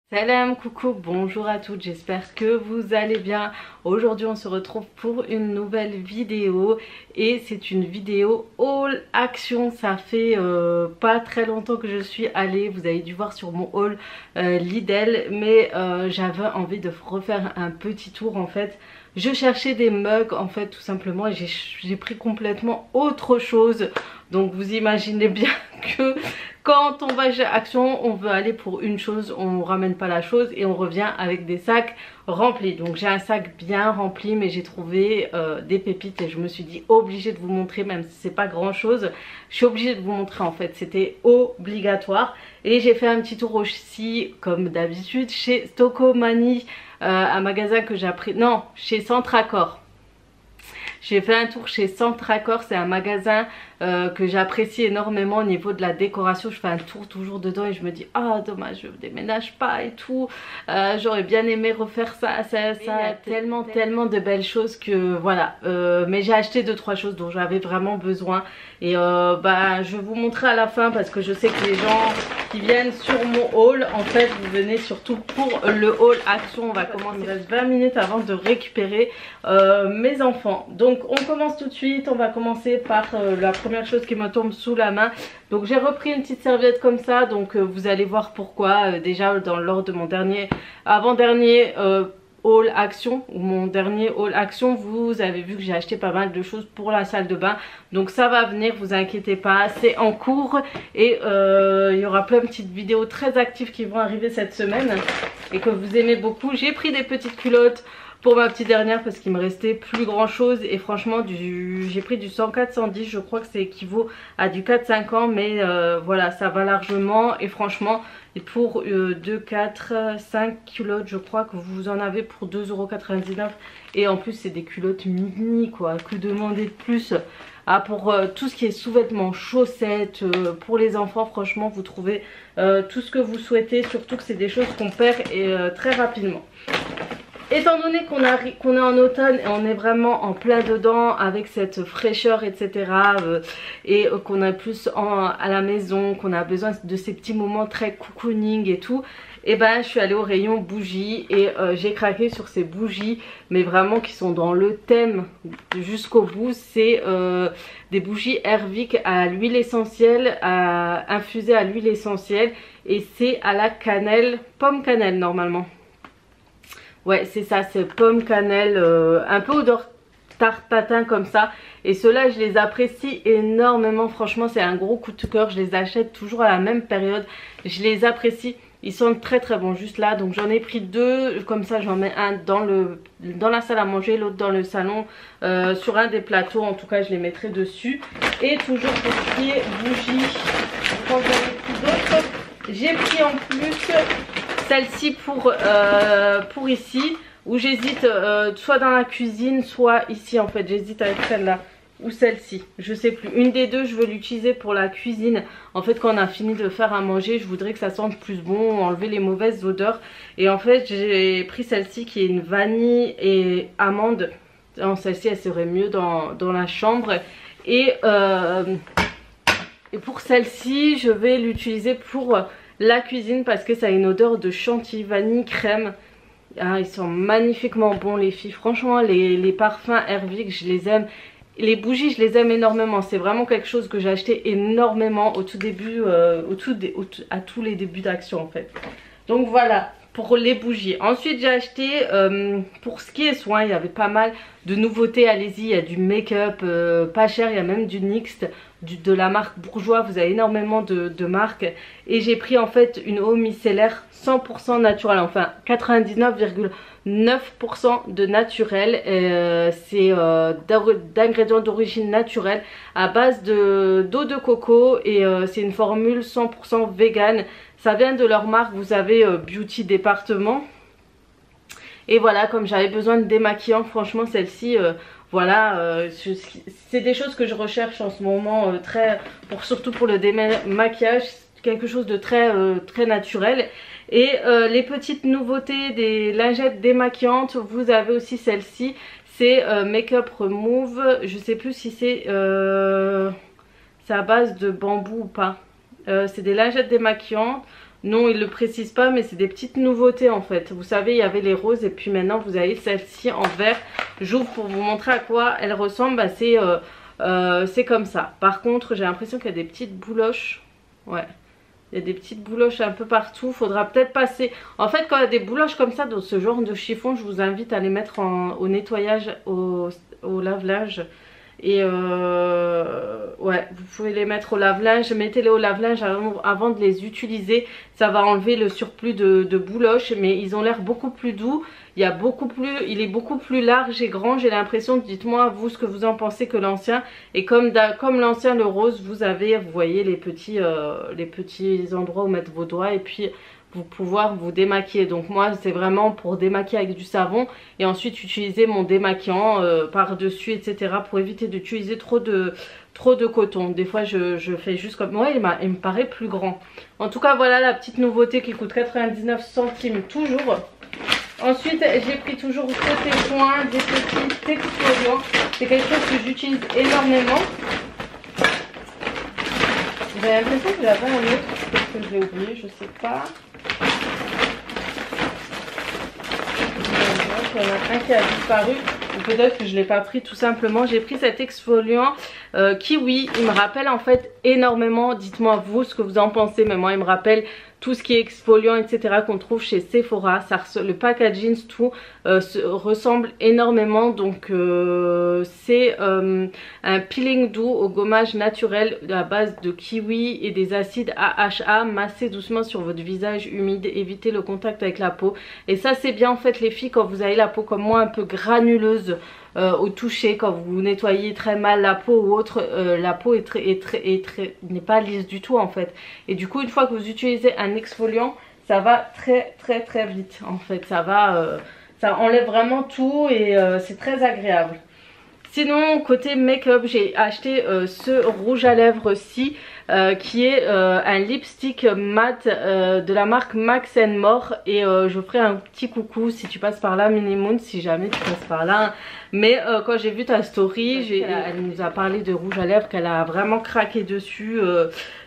Salam, coucou, bonjour à toutes, j'espère que vous allez bien. Aujourd'hui on se retrouve pour une nouvelle vidéo et c'est une vidéo haul action. Ça fait pas très longtemps que je suis allée, vous avez dû voir sur mon haul Lidl, mais j'avais envie de refaire un petit tour en fait. Je cherchais des mugs en fait tout simplement et j'ai pris complètement autre chose. Donc vous imaginez bien que quand on va chez Action, on veut aller pour une chose, on ramène pas la chose et on revient avec des sacs remplis. Donc j'ai un sac bien rempli, mais j'ai trouvé des pépites et je me suis dit obligée de vous montrer, même si c'est pas grand chose. Je suis obligée de vous montrer en fait, c'était obligatoire. Et j'ai fait un petit tour aussi comme d'habitude chez Stocomanie, un magasin que j'ai appris, non, chez Centracor. J'ai fait un tour chez Centracor, c'est un magasin que j'apprécie énormément au niveau de la décoration. Je fais un tour toujours dedans et je me dis ah dommage je déménage pas et tout, j'aurais bien aimé refaire ça. Il y a tellement de belles choses que voilà, mais j'ai acheté 2-3 choses dont j'avais vraiment besoin et je vais vous montrer à la fin parce que je sais que les gens qui viennent sur mon haul, en fait vous venez surtout pour le haul action. On va commencer, il me reste 20 minutes avant de récupérer mes enfants, donc on commence tout de suite. On va commencer par la première chose qui me tombe sous la main. Donc j'ai repris une petite serviette comme ça, donc vous allez voir pourquoi. Déjà lors de mon dernier avant-dernier haul action, ou mon dernier haul action, vous avez vu que j'ai acheté pas mal de choses pour la salle de bain. Donc ça va venir, vous inquiétez pas, c'est en cours. Et il y aura plein de petites vidéos très actives qui vont arriver cette semaine et que vous aimez beaucoup. J'ai pris des petites culottes pour ma petite dernière parce qu'il me restait plus grand chose et franchement j'ai pris du 104-110, je crois que ça équivaut à du 4-5 ans, mais voilà, ça va largement. Et franchement, et pour 2, 4, 5 culottes, je crois que vous en avez pour 2,99 €. Et en plus c'est des culottes mini quoi, que demander de plus. Ah, pour tout ce qui est sous-vêtements, chaussettes, pour les enfants, franchement vous trouvez tout ce que vous souhaitez, surtout que c'est des choses qu'on perd et très rapidement. Étant donné qu'on est en automne et on est vraiment en plein dedans avec cette fraîcheur etc, et qu'on est plus à la maison, qu'on a besoin de ces petits moments très cocooning et tout, et ben je suis allée au rayon bougies et j'ai craqué sur ces bougies, mais vraiment qui sont dans le thème jusqu'au bout. C'est des bougies Airwick à l'huile essentielle, infusées à l'huile essentielle, et c'est à la cannelle, pomme cannelle normalement. Ouais c'est ça, c'est pomme cannelle, un peu odeur tarte tatin comme ça. Et ceux-là je les apprécie énormément, franchement c'est un gros coup de cœur. Je les achète toujours à la même période, je les apprécie, ils sont très très bons juste là. Donc j'en ai pris 2, comme ça j'en mets un dans la salle à manger, l'autre dans le salon, sur un des plateaux, en tout cas je les mettrai dessus. Et toujours pour ce qui est bougies, quand j'en ai pris d'autres, j'ai pris en plus celle-ci pour ici, où j'hésite soit dans la cuisine soit ici. En fait j'hésite avec celle-là ou celle-ci, je sais plus, une des deux. Je veux l'utiliser pour la cuisine. En fait quand on a fini de faire à manger, je voudrais que ça sente plus bon, enlever les mauvaises odeurs. Et en fait j'ai pris celle-ci qui est une vanille et amande. Celle-ci elle serait mieux dans la chambre. Et pour celle-ci je vais l'utiliser pour la cuisine parce que ça a une odeur de chantilly, vanille, crème. Ah, ils sont magnifiquement bons les filles, franchement les parfums Airwick je les aime. Les bougies je les aime énormément, c'est vraiment quelque chose que j'ai acheté énormément au tout début, à tous les débuts d'Action en fait. Donc voilà pour les bougies. Ensuite j'ai acheté, pour ce qui est soins, il y avait pas mal de nouveautés, allez-y, il y a du make-up pas cher, il y a même du NYX, de la marque Bourjois, vous avez énormément de marques. Et j'ai pris en fait une eau micellaire 100% naturelle, enfin 99,9% de naturel. C'est d'ingrédients d'origine naturelle à base d'eau de coco, et c'est une formule 100% vegan. Ça vient de leur marque, vous avez Beauty Département. Et voilà, comme j'avais besoin de démaquillant, franchement celle-ci, voilà, c'est des choses que je recherche en ce moment, surtout pour le démaquillage, quelque chose de très naturel. Et les petites nouveautés des lingettes démaquillantes, vous avez aussi celle-ci, c'est Make-up Remove. Je sais plus si c'est à base de bambou ou pas. C'est des lingettes démaquillantes Non, il le précise pas, mais c'est des petites nouveautés en fait. Vous savez, il y avait les roses et puis maintenant vous avez celle-ci en vert. J'ouvre pour vous montrer à quoi elle ressemble. Bah, c'est comme ça. Par contre, j'ai l'impression qu'il y a des petites bouloches. Ouais. Il y a des petites bouloches un peu partout. Faudra peut-être passer. En fait, quand il y a des bouloches comme ça dans ce genre de chiffon, je vous invite à les mettre au nettoyage, au lave-linge. Et ouais, vous pouvez les mettre au lave-linge, mettez-les au lave-linge avant de les utiliser. Ça va enlever le surplus de bouloches, mais ils ont l'air beaucoup plus doux. Il est beaucoup plus large et grand, j'ai l'impression. Dites-moi vous ce que vous en pensez que l'ancien. Et comme l'ancien, le rose, vous voyez les petits endroits où mettre vos doigts et puis vous pouvoir vous démaquiller. Donc moi c'est vraiment pour démaquiller avec du savon et ensuite utiliser mon démaquillant par dessus, etc., pour éviter d'utiliser trop de coton. Des fois je fais juste comme... Ouais, il me paraît plus grand. En tout cas voilà la petite nouveauté qui coûte 99 centimes toujours. Ensuite j'ai pris toujours côté soin des petits exfoliants. C'est quelque chose que j'utilise énormément. J'ai l'impression que j'avais un autre, peut-être que je l'ai oublié, je sais pas. Il y en a un qui a disparu, ou peut-être que je ne l'ai pas pris tout simplement. J'ai pris cet exfoliant Kiwi, il me rappelle en fait énormément, dites-moi vous ce que vous en pensez, mais moi il me rappelle tout ce qui est exfoliant, etc., qu'on trouve chez Sephora. Le packaging, tout ressemble énormément. Donc c'est un peeling doux au gommage naturel à base de kiwi et des acides AHA. Massez doucement sur votre visage humide, évitez le contact avec la peau. Et ça c'est bien en fait les filles, quand vous avez la peau comme moi un peu granuleuse au toucher, quand vous nettoyez très mal la peau ou autre, la peau n'est pas lisse du tout en fait. Et du coup une fois que vous utilisez un exfoliant, ça va très vite en fait. Ça enlève vraiment tout et c'est très agréable. Sinon côté make-up, j'ai acheté ce rouge à lèvres-ci qui est un lipstick mat de la marque Max More. Et je ferai un petit coucou si tu passes par là, Minimoon, si jamais tu passes par là. Mais quand j'ai vu ta story, elle nous a parlé de rouge à lèvres, qu'elle a vraiment craqué dessus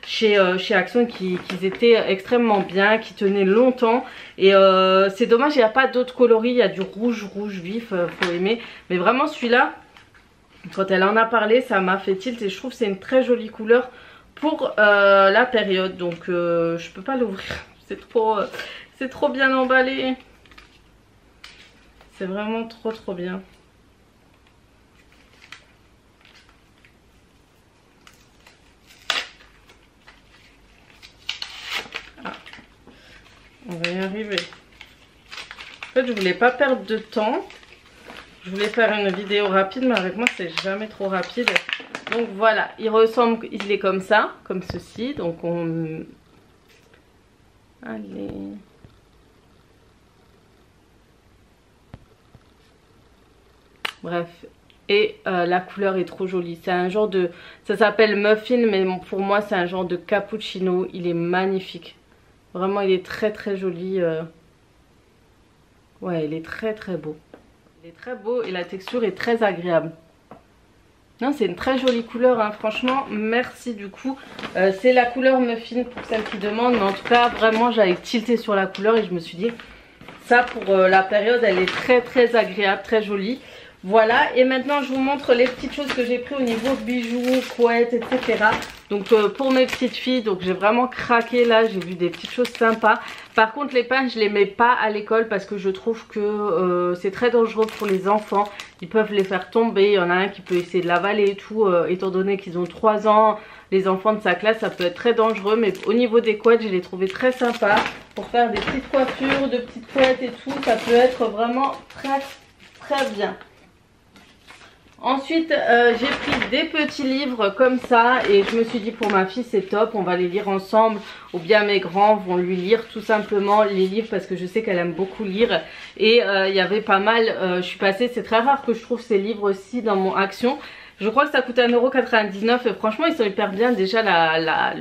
chez Action, qu'ils étaient extrêmement bien, qui tenaient longtemps. Et c'est dommage, il n'y a pas d'autres coloris, il y a du rouge vif, faut aimer. Mais vraiment celui-là, quand elle en a parlé, ça m'a fait tilt et je trouve que c'est une très jolie couleur pour la période. Donc je peux pas l'ouvrir, c'est trop bien emballé. C'est vraiment trop bien. Ah, on va y arriver. En fait je voulais pas perdre de temps. Je voulais faire une vidéo rapide, mais avec moi c'est jamais trop rapide. Donc voilà, il est comme ça, comme ceci. Donc on... Allez. Bref. Et la couleur est trop jolie. C'est un genre de... Ça s'appelle muffin, mais pour moi c'est un genre de cappuccino. Il est magnifique. Vraiment, il est très joli. Ouais, il est très beau. Il est très beau et la texture est très agréable. Non, c'est une très jolie couleur, hein. Franchement, merci du coup. C'est la couleur muffin pour celles qui demandent. Mais en tout cas, vraiment, j'avais tilté sur la couleur et je me suis dit, ça pour la période, elle est très agréable, très jolie. Voilà, et maintenant je vous montre les petites choses que j'ai pris au niveau bijoux, couettes, etc. Donc pour mes petites filles, donc j'ai vraiment craqué là, j'ai vu des petites choses sympas. Par contre les pinces je les mets pas à l'école parce que je trouve que c'est très dangereux pour les enfants. Ils peuvent les faire tomber, il y en a un qui peut essayer de l'avaler et tout, étant donné qu'ils ont 3 ans. Les enfants de sa classe, ça peut être très dangereux, mais au niveau des couettes, je les trouvais très sympas. Pour faire des petites coiffures, de petites couettes et tout, ça peut être vraiment très bien. Ensuite j'ai pris des petits livres comme ça et je me suis dit pour ma fille c'est top, on va les lire ensemble, ou bien mes grands vont lui lire tout simplement les livres parce que je sais qu'elle aime beaucoup lire. Et il y avait pas mal, je suis passée, c'est très rare que je trouve ces livres-ci dans mon Action. Je crois que ça coûte 1,99 € et franchement ils sont hyper bien. Déjà la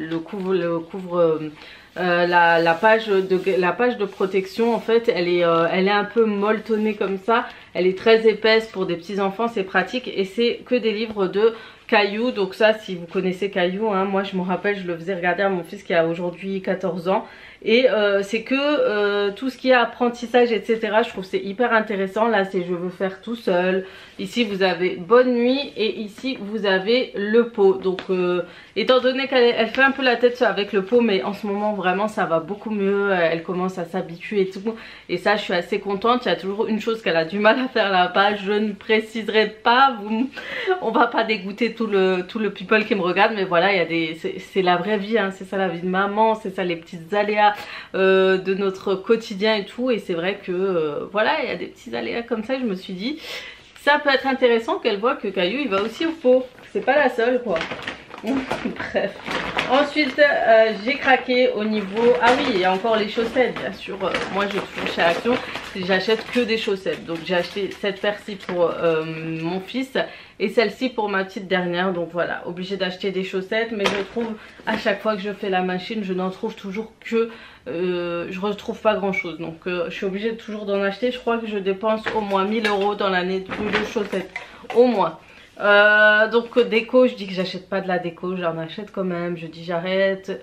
page de protection en fait elle est un peu molletonnée comme ça, elle est très épaisse pour des petits enfants, c'est pratique et c'est que des livres de Caillou. Donc ça, si vous connaissez Caillou, hein, moi je me rappelle, je le faisais regarder à mon fils qui a aujourd'hui 14 ans. Et c'est que tout ce qui est apprentissage, etc., je trouve c'est hyper intéressant. Là c'est je veux faire tout seul. Ici vous avez bonne nuit et ici vous avez le pot. Donc étant donné qu'elle fait un peu la tête avec le pot, mais en ce moment vraiment ça va beaucoup mieux. Elle commence à s'habituer et tout. Et ça je suis assez contente. Il y a toujours une chose qu'elle a du mal à faire là-bas. Je ne préciserai pas. On va pas dégoûter tout le people qui me regarde. Mais voilà, il y a des, c'est la vraie vie, hein. C'est ça la vie de maman. C'est ça les petites aléas de notre quotidien et tout. Et c'est vrai que voilà, il y a des petits aléas comme ça. Je me suis dit ça peut être intéressant qu'elle voit que Caillou il va aussi au pot. C'est pas la seule quoi. Bref. Ensuite j'ai craqué au niveau, ah oui, il y a encore les chaussettes bien sûr. Moi je toujours chez Action, j'achète que des chaussettes. Donc j'ai acheté cette paire-ci pour mon fils et celle-ci pour ma petite dernière. Donc voilà, obligée d'acheter des chaussettes. Mais je trouve à chaque fois que je fais la machine, je n'en trouve toujours que je retrouve pas grand chose. Donc je suis obligée toujours d'en acheter. Je crois que je dépense au moins 1000 € dans l'année de chaussettes, au moins. Donc déco, je dis que j'achète pas de la déco, j'en achète quand même. Je dis j'arrête,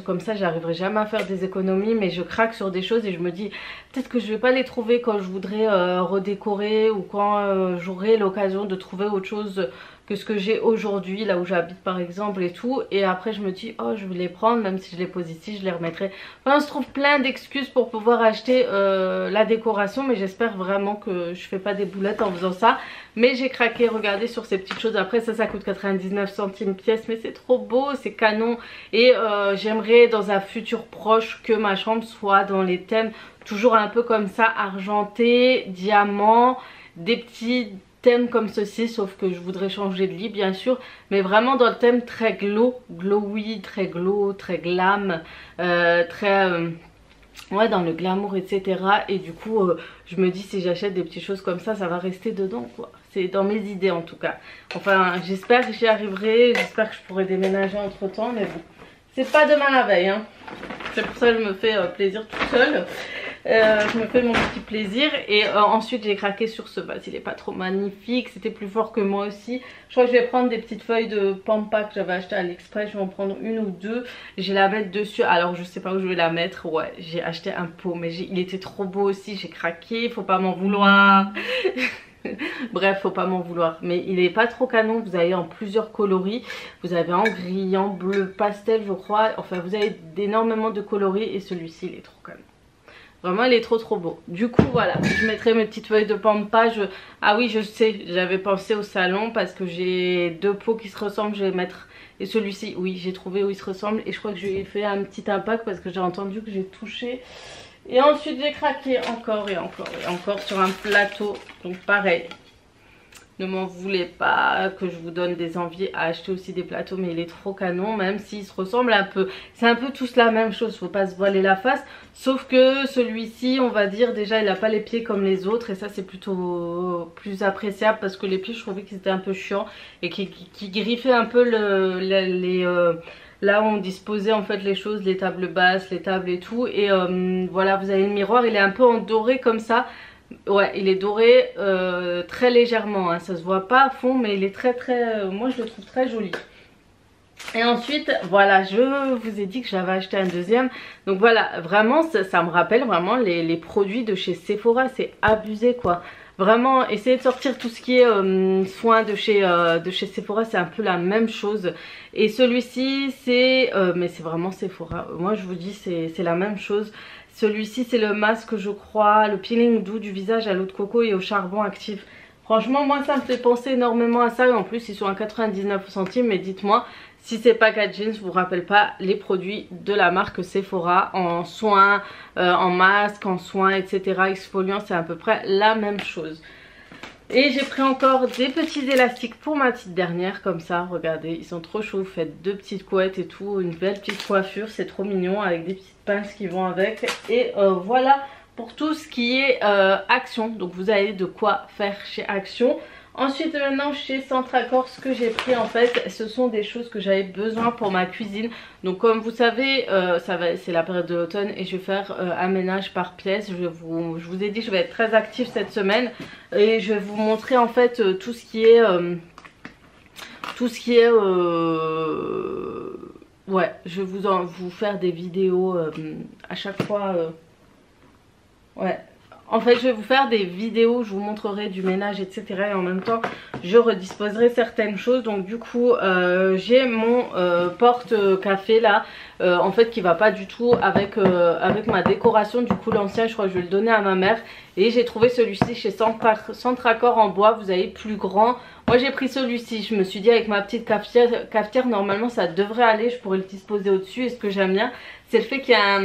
comme ça j'arriverai jamais à faire des économies. Mais je craque sur des choses et je me dis peut-être que je vais pas les trouver quand je voudrais redécorer, ou quand j'aurai l'occasion de trouver autre chose que ce que j'ai aujourd'hui, là où j'habite par exemple et tout. Et après je me dis oh je vais les prendre, même si je les pose ici je les remettrai. Enfin on se trouve plein d'excuses pour pouvoir acheter la décoration. Mais j'espère vraiment que je fais pas des boulettes en faisant ça. Mais j'ai craqué, regardez sur ces petites choses. Après ça coûte 99 centimes pièce, mais c'est trop beau, c'est canon. Et j'aimerais dans un futur proche que ma chambre soit dans les thèmes toujours un peu comme ça, argenté, diamant, des petits thème comme ceci, sauf que je voudrais changer de lit bien sûr, mais vraiment dans le thème très glowy, très glow, très glam, très ouais, dans le glamour etc. Et du coup je me dis si j'achète des petites choses comme ça va rester dedans quoi. C'est dans mes idées en tout cas. Enfin j'espère que j'y arriverai, j'espère que je pourrai déménager entre temps, mais bon, c'est pas demain la veille hein. C'est pour ça que je me fais plaisir toute seule. Je me fais mon petit plaisir. Et ensuite j'ai craqué sur ce vase, il est pas trop magnifique, c'était plus fort que moi aussi. Je crois que je vais prendre des petites feuilles de pampa que j'avais acheté à l'Express. Je vais en prendre une ou deux, je vais la mettre dessus. Alors je sais pas où je vais la mettre. Ouais, j'ai acheté un pot mais il était trop beau aussi, j'ai craqué, faut pas m'en vouloir. Bref, faut pas m'en vouloir. Mais il est pas trop canon. Vous avez en plusieurs coloris. Vous avez en gris, en bleu, pastel je crois. Enfin vous avez énormément de coloris. Et celui-ci il est trop canon. Vraiment il est trop beau. Du coup voilà, je mettrai mes petites feuilles de pampa. Ah oui je sais, j'avais pensé au salon parce que j'ai deux pots qui se ressemblent. Je vais mettre, et celui-ci oui j'ai trouvé où il se ressemble. Et je crois que je lui ai fait un petit impact parce que j'ai entendu que j'ai touché. Et ensuite j'ai craqué encore et encore et encore sur un plateau. Donc pareil, ne m'en voulez pas que je vous donne des envies à acheter aussi des plateaux, mais il est trop canon même s'il se ressemble un peu. C'est un peu tous la même chose, faut pas se voiler la face. Sauf que celui-ci on va dire déjà il a pas les pieds comme les autres. Et ça c'est plutôt plus appréciable parce que les pieds je trouvais qu'ils étaient un peu chiants. Et qui griffaient un peu là où on disposait en fait les choses, les tables basses, les tables et tout. Et voilà, vous avez le miroir, il est un peu en doré comme ça. Ouais, il est doré très légèrement hein. Ça se voit pas à fond mais il est très moi je le trouve très joli. Et ensuite voilà, je vous ai dit que j'avais acheté un deuxième. Donc voilà, vraiment ça me rappelle vraiment les produits de chez Sephora. C'est abusé quoi. Vraiment essayez de sortir tout ce qui est soins de chez Sephora, c'est un peu la même chose. Et celui-ci c'est mais c'est vraiment Sephora, moi je vous dis c'est la même chose. Celui-ci c'est le masque je crois, le peeling doux du visage à l'eau de coco et au charbon actif. Franchement moi ça me fait penser énormément à ça. Et en plus ils sont à 99 centimes. Mais dites-moi si c'est packaging vous rappelle pas les produits de la marque Sephora en soins, en masque, en soins etc. exfoliants, c'est à peu près la même chose. Et j'ai pris encore des petits élastiques pour ma petite dernière comme ça, regardez, ils sont trop chauds. Vous faites deux petites couettes et tout, une belle petite coiffure, c'est trop mignon avec des petites pinces qui vont avec. Et voilà pour tout ce qui est Action, donc vous avez de quoi faire chez Action. Ensuite maintenant chez Centracor, ce que j'ai pris en fait ce sont des choses que j'avais besoin pour ma cuisine. Donc comme vous savez c'est la période de l'automne et je vais faire un ménage par pièce. Je vous ai dit je vais être très active cette semaine. Et je vais vous montrer en fait tout ce qui est tout ce qui est ouais, je vais vous faire des vidéos à chaque fois ouais. En fait, je vais vous faire des vidéos, je vous montrerai du ménage, etc. Et en même temps, je redisposerai certaines choses. Donc du coup, j'ai mon porte-café là, en fait, qui va pas du tout avec, avec ma décoration. Du coup, l'ancien, je crois que je vais le donner à ma mère. Et j'ai trouvé celui-ci chez Centracor en bois, vous avez plus grand. Moi, j'ai pris celui-ci. Je me suis dit, avec ma petite cafetière, normalement, ça devrait aller. Je pourrais le disposer au-dessus. Et ce que j'aime bien, c'est le fait qu'il y a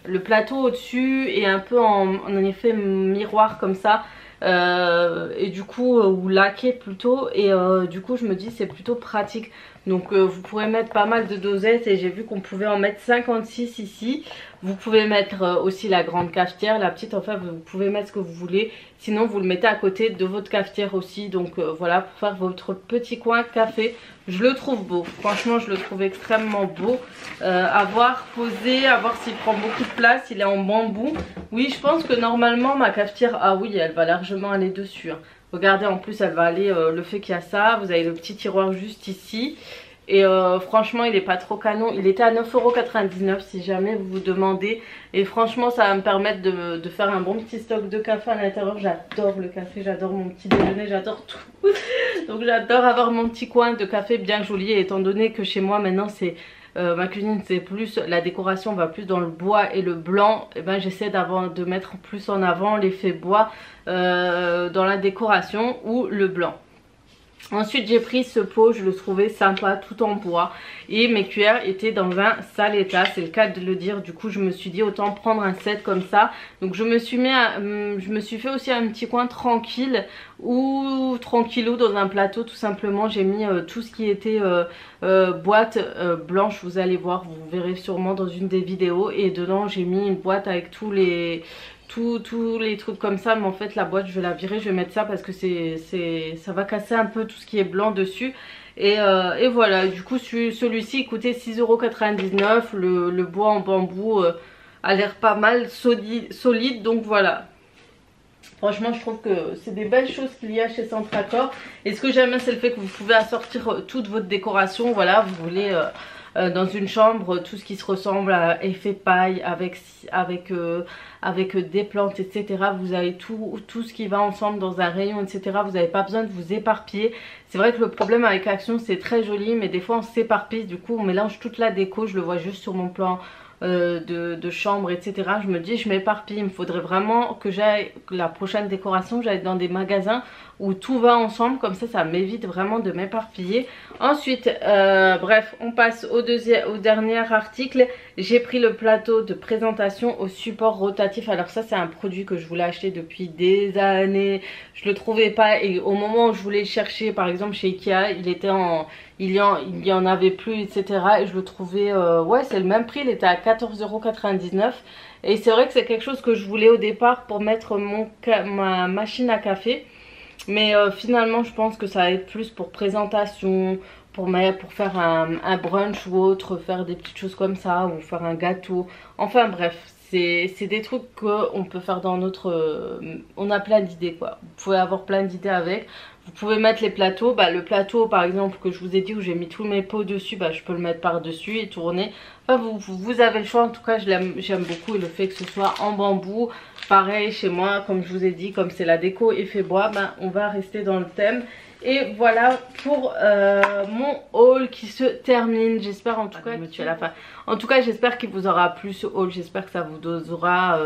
le plateau au-dessus et un peu en effet miroir comme ça. Et du coup, ou laqué plutôt. Et du coup, je me dis, c'est plutôt pratique. Donc vous pourrez mettre pas mal de dosettes et j'ai vu qu'on pouvait en mettre 56 ici. Vous pouvez mettre aussi la grande cafetière, la petite, enfin vous pouvez mettre ce que vous voulez. Sinon vous le mettez à côté de votre cafetière aussi. Donc voilà, pour faire votre petit coin café. Je le trouve beau, franchement je le trouve extrêmement beau. À voir posé, à voir s'il prend beaucoup de place, il est en bambou. Oui, je pense que normalement ma cafetière, ah oui, elle va largement aller dessus, hein. Regardez, en plus elle va aller, le fait qu'il y a ça, vous avez le petit tiroir juste ici. Et franchement il est pas trop canon, il était à 9,99 € si jamais vous vous demandez. Et franchement ça va me permettre de faire un bon petit stock de café à l'intérieur. J'adore le café, j'adore mon petit déjeuner, j'adore tout. Donc j'adore avoir mon petit coin de café bien joli. Et étant donné que chez moi maintenant c'est... ma cuisine c'est plus, la décoration va plus dans le bois et le blanc, et ben j'essaie de mettre plus en avant l'effet bois dans la décoration ou le blanc. Ensuite j'ai pris ce pot, je le trouvais sympa, tout en bois. Et mes cuillères étaient dans un sale état, c'est le cas de le dire. Du coup je me suis dit autant prendre un set comme ça. Donc je me suis fait aussi un petit coin tranquille, ou tranquillou dans un plateau tout simplement. J'ai mis tout ce qui était boîte blanche, vous allez voir, vous verrez sûrement dans une des vidéos. Et dedans j'ai mis une boîte avec tous les trucs comme ça, mais en fait la boîte je vais la virer, je vais mettre ça parce que ça va casser un peu tout ce qui est blanc dessus. Et voilà, du coup celui-ci il coûtait 6,99 €. Le bois en bambou a l'air pas mal solide, donc voilà. Franchement je trouve que c'est des belles choses qu'il y a chez Centracor. Et ce que j'aime bien c'est le fait que vous pouvez assortir toute votre décoration. Voilà, vous voulez dans une chambre tout ce qui se ressemble à effet paille avec des plantes, etc. Vous avez tout ce qui va ensemble dans un rayon, etc. Vous n'avez pas besoin de vous éparpiller. C'est vrai que le problème avec Action, c'est très joli, mais des fois on s'éparpille. Du coup on mélange toute la déco. Je le vois juste sur mon plan de chambre, etc. Je me dis je m'éparpille. Il me faudrait vraiment que j'aille, la prochaine décoration, j'aille dans des magasins où tout va ensemble, comme ça m'évite vraiment de m'éparpiller. Ensuite bref, on passe au dernier article. J'ai pris le plateau de présentation au support rotatif. Alors ça c'est un produit que je voulais acheter depuis des années, je le trouvais pas, et au moment où je voulais le chercher par exemple chez Ikea, il y en avait plus, etc. Et je le trouvais ouais, c'est le même prix, il était à 14,99 €. Et c'est vrai que c'est quelque chose que je voulais au départ pour mettre ma machine à café. Mais finalement je pense que ça va être plus pour présentation, pour faire un brunch ou autre, faire des petites choses comme ça, ou faire un gâteau. Enfin bref, c'est des trucs qu'on peut faire dans notre... on a plein d'idées quoi. Vous pouvez avoir plein d'idées avec. Vous pouvez mettre les plateaux, le plateau par exemple que je vous ai dit où j'ai mis tous mes pots dessus, je peux le mettre par dessus et tourner. Enfin vous avez le choix, en tout cas j'aime beaucoup. Et le fait que ce soit en bambou, pareil chez moi comme je vous ai dit, comme c'est la déco effet bois, on va rester dans le thème. Et voilà pour mon haul qui se termine. J'espère en tout cas me tuer à la fin. En tout cas j'espère qu'il vous aura plu ce haul. J'espère que ça vous aura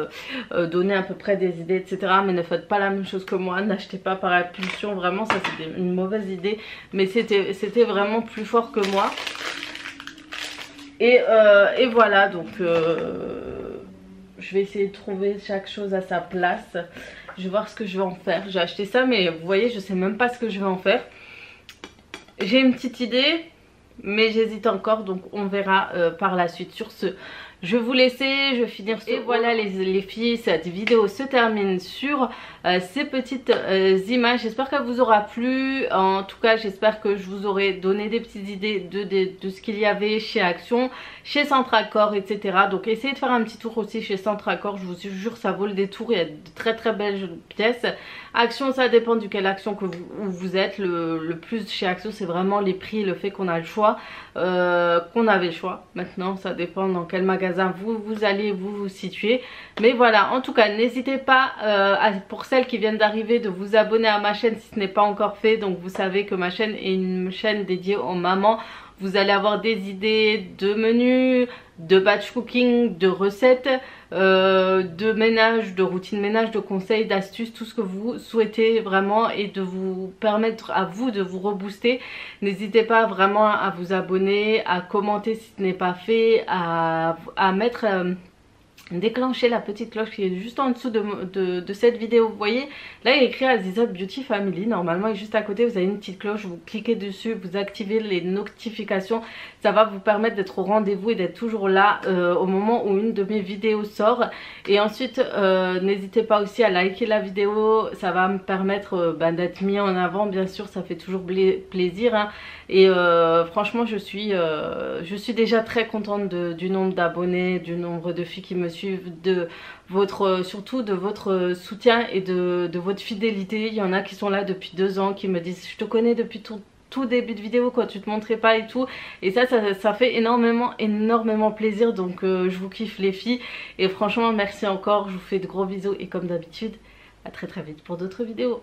donné à peu près des idées, etc. Mais ne faites pas la même chose que moi. N'achetez pas par impulsion. Vraiment ça c'était une mauvaise idée. Mais c'était vraiment plus fort que moi. Et voilà, donc je vais essayer de trouver chaque chose à sa place. Je vais voir ce que je vais en faire. J'ai acheté ça mais vous voyez je sais même pas ce que je vais en faire. J'ai une petite idée mais j'hésite encore, donc on verra par la suite. Sur ce, je vais vous laisser, je vais finir ce... Et voilà les filles, cette vidéo se termine sur ces petites images. J'espère qu'elle vous aura plu. En tout cas, j'espère que je vous aurai donné des petites idées de ce qu'il y avait chez Action, chez Centracor, etc. Donc essayez de faire un petit tour aussi chez Centracor. Je vous jure, ça vaut le détour. Il y a de très très belles pièces. Action, ça dépend duquel Action où vous êtes. Le plus chez Action, c'est vraiment les prix, le fait qu'on a le choix, qu'on avait le choix. Maintenant, ça dépend dans quel magasin vous allez vous situer. Mais voilà, en tout cas, n'hésitez pas pour celles qui viennent d'arriver de vous abonner à ma chaîne si ce n'est pas encore fait. Donc vous savez que ma chaîne est une chaîne dédiée aux mamans. Vous allez avoir des idées de menus, de batch cooking, de recettes, de ménage, de routine ménage, de conseils, d'astuces, tout ce que vous souhaitez vraiment et de vous permettre à vous de vous rebooster. N'hésitez pas vraiment à vous abonner, à commenter si ce n'est pas fait, à mettre... déclencher la petite cloche qui est juste en dessous de cette vidéo. Vous voyez là il est écrit Aziza Beauty Family, normalement, et juste à côté vous avez une petite cloche, vous cliquez dessus, vous activez les notifications, ça va vous permettre d'être au rendez-vous et d'être toujours là au moment où une de mes vidéos sort. Et ensuite n'hésitez pas aussi à liker la vidéo, ça va me permettre d'être mis en avant, bien sûr, ça fait toujours plaisir, hein. Et franchement je suis déjà très contente du nombre d'abonnés, du nombre de filles qui me suivent, surtout de votre soutien et de votre fidélité. Il y en a qui sont là depuis 2 ans, qui me disent je te connais depuis tout début de vidéo quand tu te montrais pas et tout, et ça fait énormément plaisir. Donc je vous kiffe les filles et franchement merci encore, je vous fais de gros bisous et comme d'habitude à très vite pour d'autres vidéos.